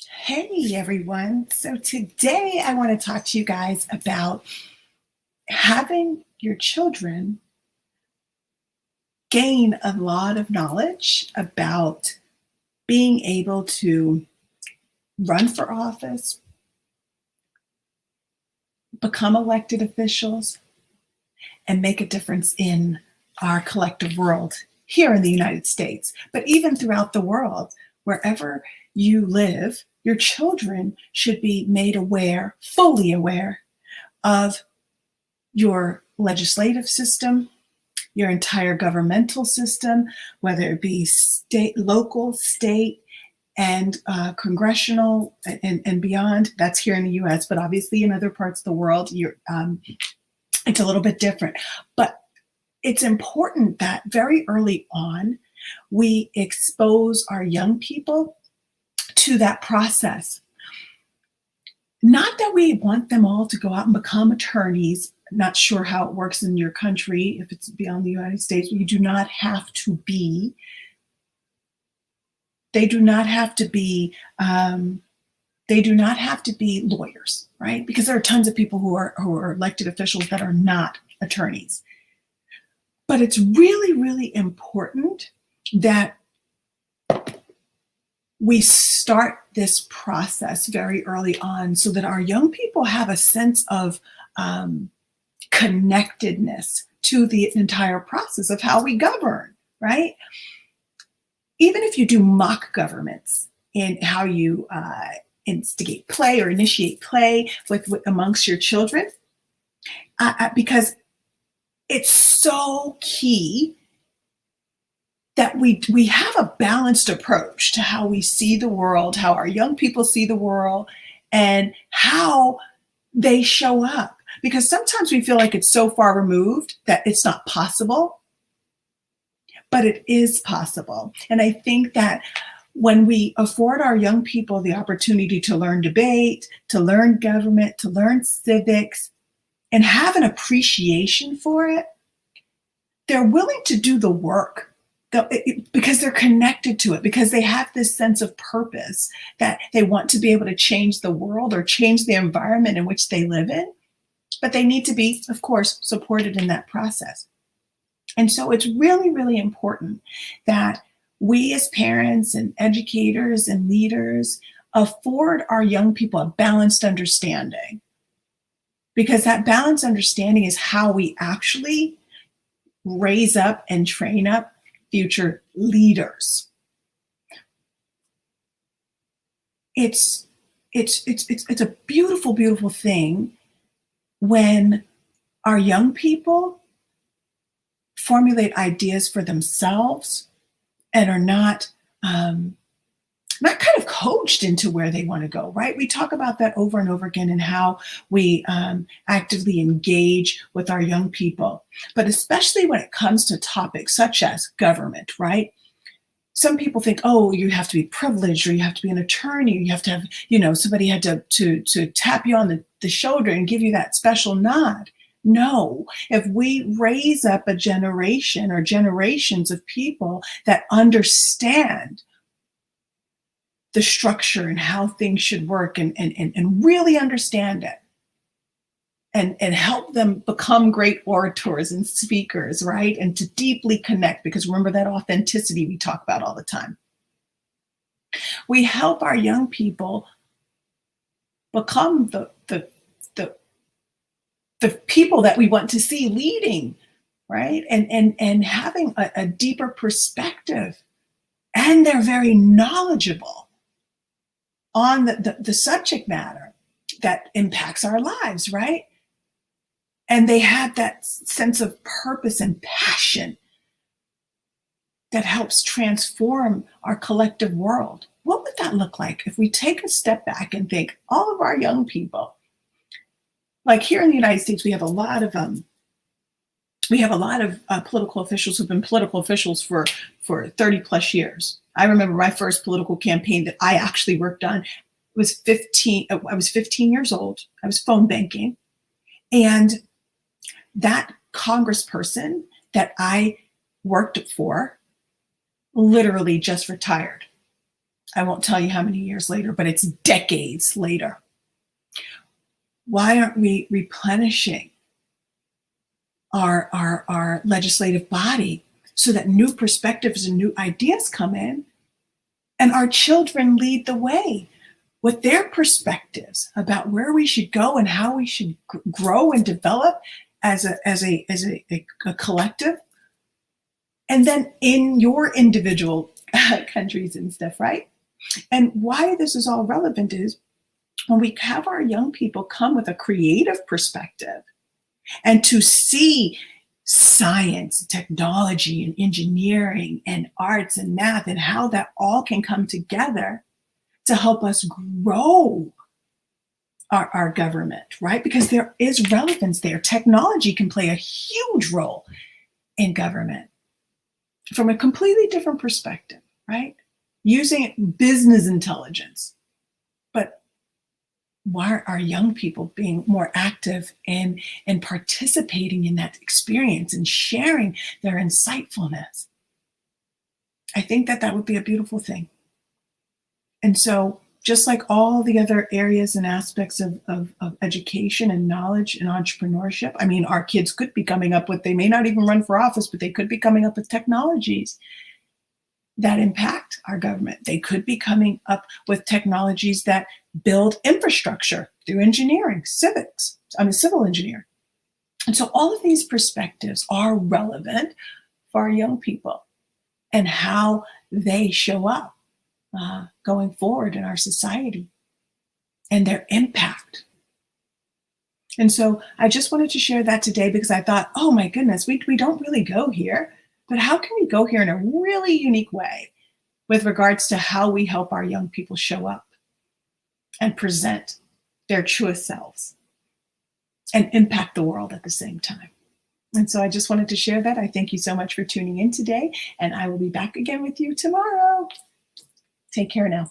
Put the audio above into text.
Hey everyone. So today I want to talk to you guys about having your children gain a lot of knowledge about being able to run for office, become elected officials, and make a difference in our collective world here in the United States, but even throughout the world, wherever you live, your children should be made aware, fully aware of your legislative system, your entire governmental system, whether it be state, local, state, and congressional and beyond. That's here in the U.S., but obviously in other parts of the world, it's a little bit different. But it's important that very early on, we expose our young people to that process. Not that we want them all to go out and become attorneys. Not sure how it works in your country, if it's beyond the United States. You do not have to be. They do not have to be. They do not have to be lawyers, right? Because there are tons of people who are elected officials that are not attorneys. But it's really, really important that we start this process very early on so that our young people have a sense of connectedness to the entire process of how we govern, right? Even if you do mock governments in how you instigate play or initiate play with amongst your children, because it's so key that we have a balanced approach to how we see the world, how our young people see the world, and how they show up. Because sometimes we feel like it's so far removed that it's not possible, but it is possible. And I think that when we afford our young people the opportunity to learn debate, to learn government, to learn civics, and have an appreciation for it, they're willing to do the work because they're connected to it, because they have this sense of purpose that they want to be able to change the world or change the environment in which they live in. But they need to be, of course, supported in that process. And so it's really, really important that we as parents and educators and leaders afford our young people a balanced understanding, because that balanced understanding is how we actually raise up and train up future leaders. It's a beautiful, beautiful thing when our young people formulate ideas for themselves and are not kind of coached into where they want to go, right? We talk about that over and over again and how we actively engage with our young people, but especially when it comes to topics such as government, right? Some people think, oh, you have to be privileged, or you have to be an attorney, or you have to have, somebody had to tap you on the shoulder and give you that special nod. No, if we raise up a generation or generations of people that understand the structure and how things should work and really understand it and help them become great orators and speakers, right? And to deeply connect, because remember that authenticity we talk about all the time. We help our young people become the people that we want to see leading, right? And having a deeper perspective. And they're very knowledgeable on the subject matter that impacts our lives, right? And they have that sense of purpose and passion that helps transform our collective world. What would that look like if we take a step back and think all of our young people, like here in the United States, we have a lot of political officials who've been political officials for 30 plus years. I remember my first political campaign that I actually worked on was 15. I was 15 years old. I was phone banking. And that congressperson that I worked for literally just retired. I won't tell you how many years later, but it's decades later. Why aren't we replenishing our legislative body so that new perspectives and new ideas come in and our children lead the way with their perspectives about where we should go and how we should grow and develop as a collective, and then in your individual countries and stuff, right? And why this is all relevant is when we have our young people come with a creative perspective and to see science, technology, and engineering, and arts and math, and how that all can come together to help us grow our government, right? Because there is relevance there. Technology can play a huge role in government from a completely different perspective, right? Using business intelligence. But why are our young people being more active in participating in that experience and sharing their insightfulness? I think that would be a beautiful thing. And so just like all the other areas and aspects of education and knowledge and entrepreneurship, I mean, our kids could be coming up with, they may not even run for office, but they could be coming up with technologies that impact our government. They could be coming up with technologies that build infrastructure through engineering, civil engineering. And so all of these perspectives are relevant for our young people and how they show up going forward in our society and their impact. And so I just wanted to share that today because I thought, oh my goodness, we don't really go here, but how can we go here in a really unique way with regards to how we help our young people show up and present their truest selves and impact the world at the same time. And so I just wanted to share that. I thank you so much for tuning in today, and I will be back again with you tomorrow. Take care now.